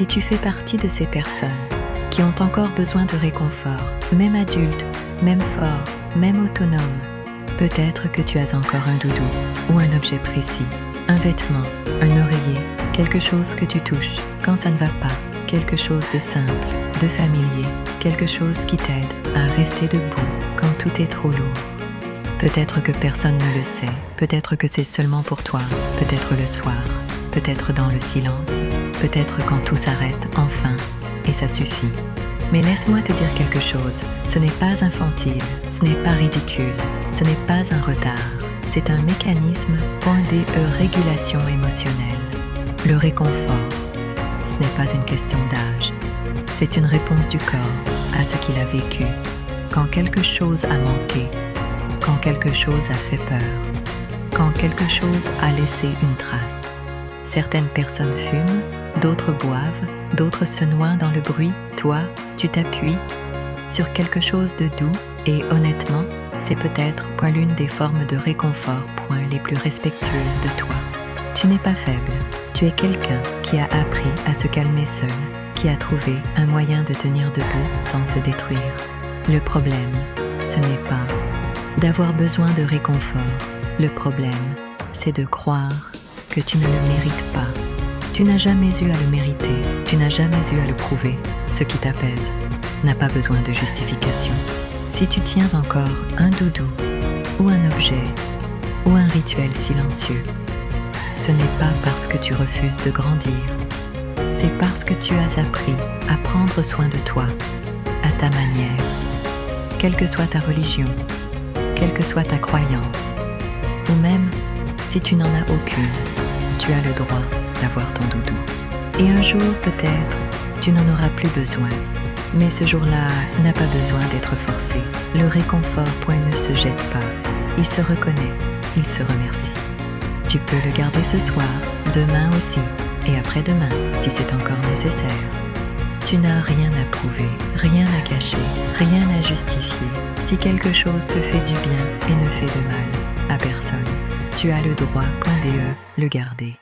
Si tu fais partie de ces personnes qui ont encore besoin de réconfort, même adulte, même fort, même autonome, peut-être que tu as encore un doudou ou un objet précis, un vêtement, un oreiller, quelque chose que tu touches quand ça ne va pas, quelque chose de simple, de familier, quelque chose qui t'aide à rester debout quand tout est trop lourd. Peut-être que personne ne le sait, peut-être que c'est seulement pour toi, peut-être le soir, peut-être dans le silence, peut-être quand tout s'arrête enfin, et ça suffit. Mais laisse-moi te dire quelque chose, ce n'est pas infantile, ce n'est pas ridicule, ce n'est pas un retard, c'est un mécanisme point de régulation émotionnelle. Le réconfort, ce n'est pas une question d'âge, c'est une réponse du corps à ce qu'il a vécu, quand quelque chose a manqué, quand quelque chose a fait peur, quand quelque chose a laissé une trace. Certaines personnes fument, d'autres boivent, d'autres se noient dans le bruit. Toi, tu t'appuies sur quelque chose de doux et honnêtement, c'est peut-être point l'une des formes de réconfort point les plus respectueuses de toi. Tu n'es pas faible, tu es quelqu'un qui a appris à se calmer seul, qui a trouvé un moyen de tenir debout sans se détruire. Le problème, ce n'est pas d'avoir besoin de réconfort. Le problème, c'est de croire que tu ne le mérites pas. Tu n'as jamais eu à le mériter, tu n'as jamais eu à le prouver. Ce qui t'apaise n'a pas besoin de justification. Si tu tiens encore un doudou, ou un objet, ou un rituel silencieux, ce n'est pas parce que tu refuses de grandir, c'est parce que tu as appris à prendre soin de toi, à ta manière. Quelle que soit ta religion, quelle que soit ta croyance, ou même si tu n'en as aucune, tu as le droit d'avoir ton doudou. Et un jour, peut-être, tu n'en auras plus besoin. Mais ce jour-là n'a pas besoin d'être forcé. Le réconfort point ne se jette pas. Il se reconnaît, il se remercie. Tu peux le garder ce soir, demain aussi, et après-demain, si c'est encore nécessaire. Tu n'as rien à prouver, rien à cacher, rien à justifier. Si quelque chose te fait du bien et ne fait de mal à personne, tu as le droit, .de, le garder.